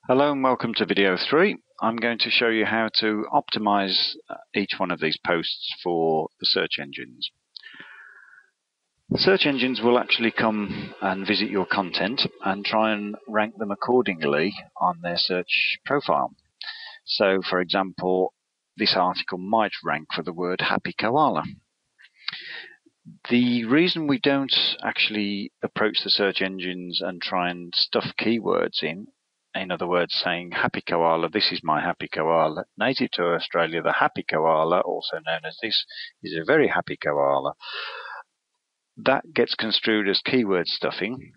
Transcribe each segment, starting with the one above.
Hello and welcome to video 3. I'm going to show you how to optimize each one of these posts for the search engines. The search engines will actually come and visit your content and try and rank them accordingly on their search profile. So, for example, this article might rank for the word happy koala. The reason we don't actually approach the search engines and try and stuff keywords in other words, saying happy koala, this is my happy koala, native to Australia, the happy koala, also known as this, is a very happy koala. That gets construed as keyword stuffing.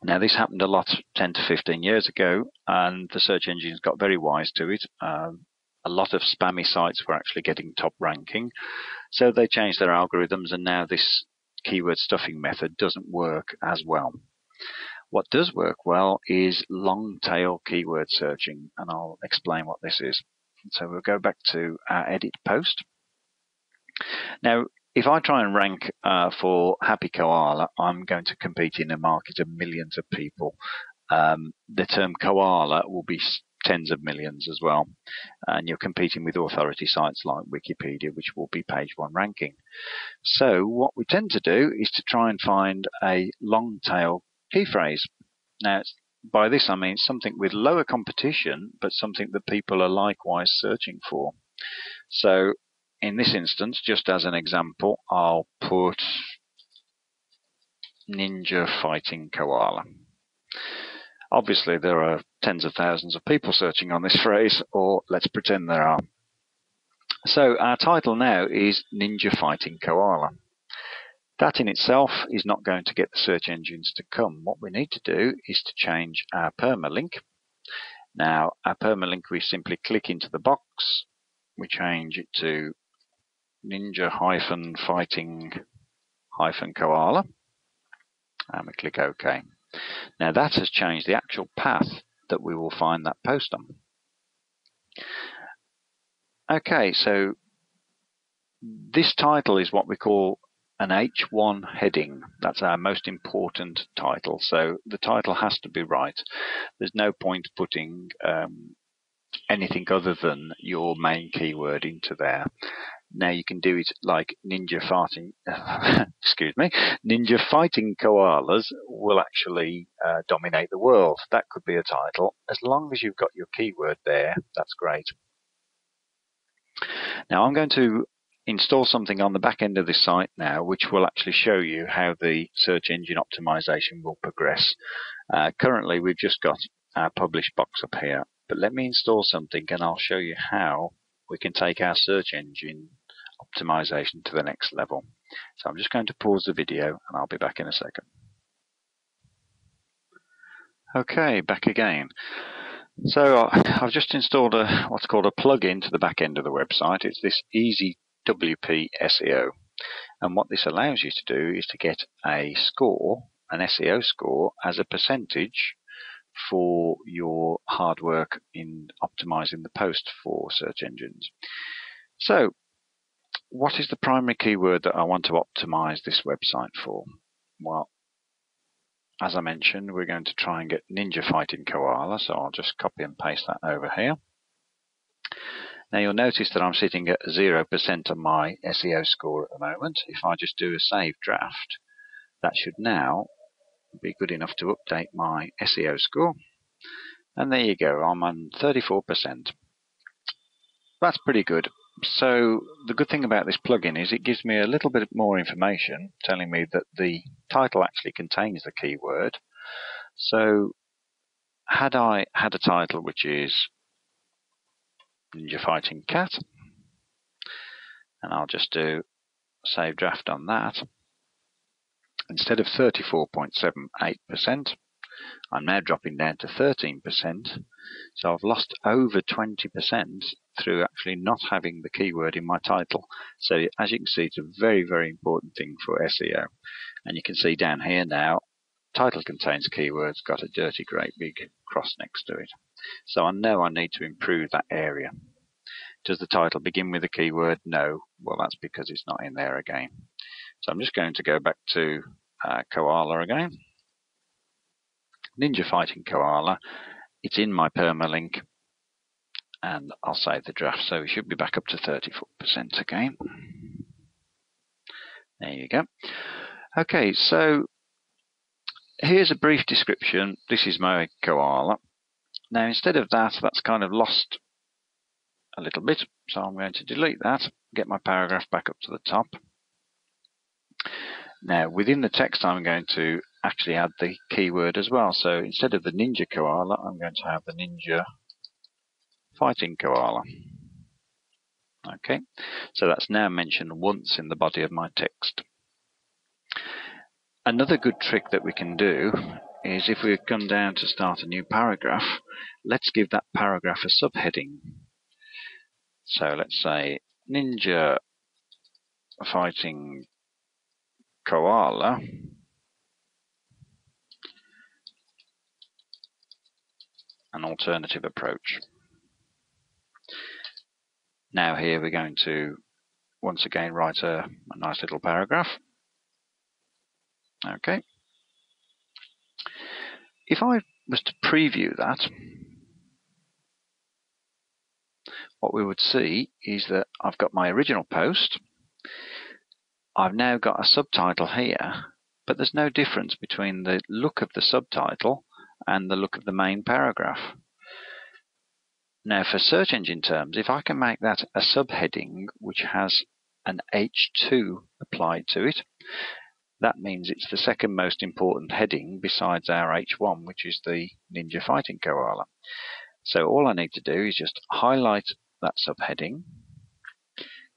Now, this happened a lot 10 to 15 years ago, and the search engines got very wise to it. A lot of spammy sites were actually getting top ranking, so they changed their algorithms, and now this keyword stuffing method doesn't work as well. What does work well is long-tail keyword searching, and I'll explain what this is. So we'll go back to our edit post. Now, if I try and rank for happy koala, I'm going to compete in a market of millions of people. The term koala will be tens of millions as well, and you're competing with authority sites like Wikipedia, which will be page 1 ranking. So what we tend to do is to try and find a long-tail key phrase. Now, by this I mean something with lower competition, but something that people are likewise searching for. So in this instance, just as an example, I'll put ninja fighting koala. Obviously there are tens of thousands of people searching on this phrase, or let's pretend there are. So our title now is ninja fighting koala. That in itself is not going to get the search engines to come. What we need to do is to change our permalink. Now, our permalink, we simply click into the box, we change it to ninja-fighting-koala, and we click OK. Now that has changed the actual path that we will find that post on. Okay, so this title is what we call an H1 heading. That's our most important title. So the title has to be right. There's no point putting anything other than your main keyword into there. Now you can do it like ninja fighting. Ninja fighting koalas will actually dominate the world. That could be a title. As long as you've got your keyword there, that's great. Now I'm going to install something on the back end of this site now, which will actually show you how the search engine optimization will progress. Currently, we've just got our publish box up here, but let me install something and I'll show you how we can take our search engine optimization to the next level. So I'm just going to pause the video and I'll be back in a second. Okay, back again. So I've just installed what's called a plugin to the back end of the website. It's this Easy WP SEO, and what this allows you to do is to get a score, an SEO score, as a percentage for your hard work in optimizing the post for search engines. So what is the primary keyword that I want to optimize this website for? Well, as I mentioned, we're going to try and get ninja fighting koala, so I'll just copy and paste that over here. Now you'll notice that I'm sitting at 0% on my SEO score at the moment. If I just do a save draft, that should now be good enough to update my SEO score. And there you go, I'm on 34%. That's pretty good. So the good thing about this plugin is it gives me a little bit more information, telling me that the title actually contains the keyword. So had I had a title which is ninja fighting cat, and I'll just do save draft on that. Instead of 34.78%, I'm now dropping down to 13%, so I've lost over 20% through actually not having the keyword in my title. So as you can see, it's a very, very important thing for SEO. And you can see down here now, title contains keywords, got a dirty great big cross next to it. So I know I need to improve that area. Does the title begin with a keyword? No. Well, that's because it's not in there again. So I'm just going to go back to koala again. Ninja fighting koala. It's in my permalink, and I'll save the draft, so we should be back up to 34% again. There you go. Okay, so here's a brief description. This is my koala. Now, instead of that, that's kind of lost a little bit, so I'm going to delete that, get my paragraph back up to the top. Now, within the text, I'm going to actually add the keyword as well. So instead of the ninja koala, I'm going to have the ninja fighting koala. Okay, so that's now mentioned once in the body of my text. Another good trick that we can do is if we come down to start a new paragraph, let's give that paragraph a subheading. So let's say ninja fighting koala an alternative approach. Now here we're going to once again write a nice little paragraph. Okay. If I was to preview that, what we would see is that I've got my original post. I've now got a subtitle here, but there's no difference between the look of the subtitle and the look of the main paragraph. Now, for search engine terms, if I can make that a subheading which has an H2 applied to it, that means it's the second most important heading besides our H1, which is the ninja fighting koala. So all I need to do is just highlight that subheading,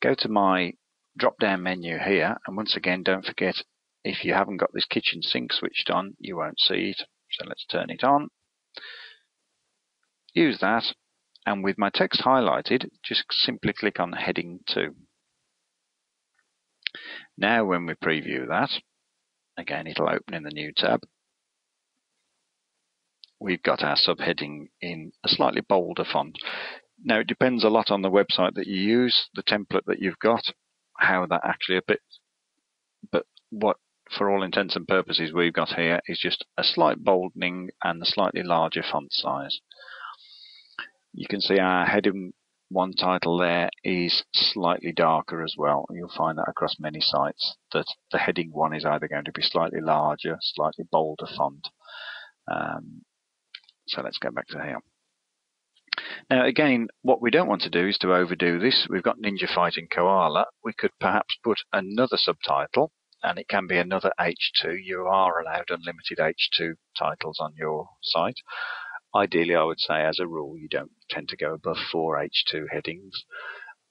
go to my drop-down menu here, and once again, don't forget, if you haven't got this kitchen sink switched on, you won't see it. So let's turn it on. Use that, and with my text highlighted, just simply click on heading 2. Now when we preview that, again, it'll open in the new tab. We've got our subheading in a slightly bolder font. Now, it depends a lot on the website that you use, the template that you've got, how that actually appears. But what, for all intents and purposes, we've got here is just a slight boldening and a slightly larger font size. You can see our heading 1 title there is slightly darker as well. You'll find that across many sites, that the heading 1 is either going to be slightly larger, slightly bolder font. So let's go back to here. Now again, what we don't want to do is to overdo this. We've got ninja fighting koala. We could perhaps put another subtitle, and it can be another H2. You are allowed unlimited H2 titles on your site. Ideally, I would say as a rule, you don't tend to go above 4 H2 headings.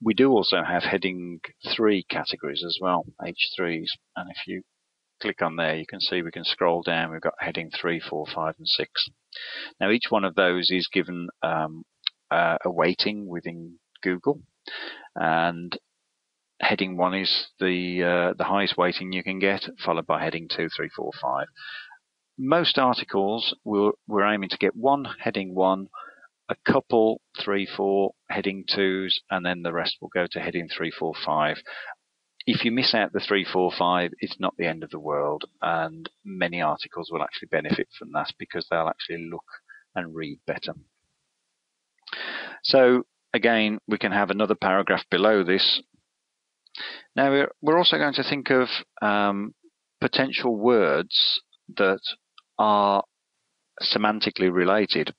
We do also have heading 3 categories as well, H3s, and if you click on there, you can see we can scroll down. We've got heading 3, 4, 5, and 6. Now, each one of those is given a weighting within Google, and heading 1 is the highest weighting you can get, followed by heading 2, 3, 4, 5. Most articles we're aiming to get one heading 1, a couple 3, 4 heading 2s, and then the rest will go to heading 3, 4, 5. If you miss out the 3, 4, 5, it's not the end of the world, and many articles will actually benefit from that because they'll actually look and read better. So again, we can have another paragraph below this. Now we're also going to think of potential words that are semantically related.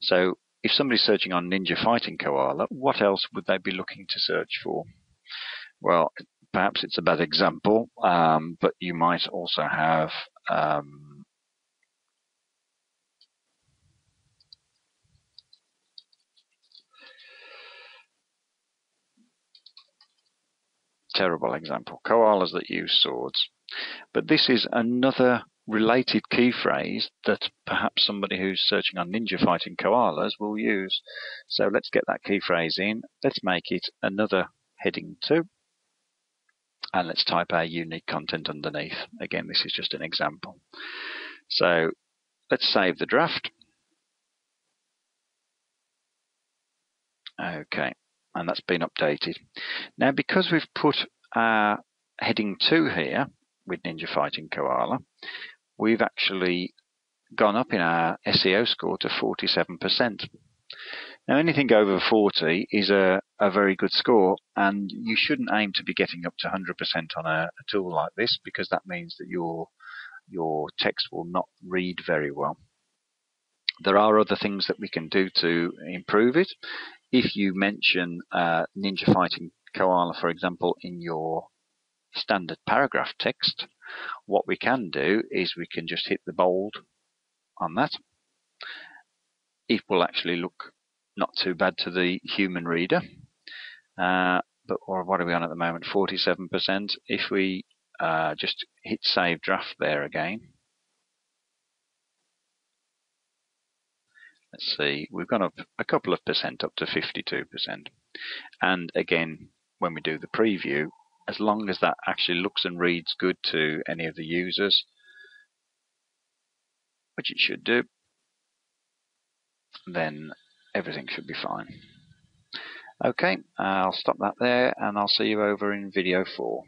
So if somebody's searching on ninja fighting koala, what else would they be looking to search for? Well, perhaps it's a bad example, but you might also have terrible example, koalas that use swords. But this is another related key phrase that perhaps somebody who's searching on ninja fighting koalas will use. So let's get that key phrase in. Let's make it another heading 2. And let's type our unique content underneath. Again, this is just an example. So let's save the draft. Okay, and that's been updated. Now, because we've put our heading 2 here with ninja fighting koala, we've actually gone up in our SEO score to 47%. Now, anything over 40 is a very good score, and you shouldn't aim to be getting up to 100% on a tool like this, because that means that your text will not read very well. There are other things that we can do to improve it. If you mention Ninja Fighting Koala, for example, in your standard paragraph text, what we can do is we can just hit the bold on that. It will actually look not too bad to the human reader. But what are we on at the moment? 47%. If we just hit save draft there again, let's see, we've gone up a couple of percent, up to 52%. And again, when we do the preview, as long as that actually looks and reads good to any of the users, which it should do, then everything should be fine. Okay, I'll stop that there, and I'll see you over in video 4.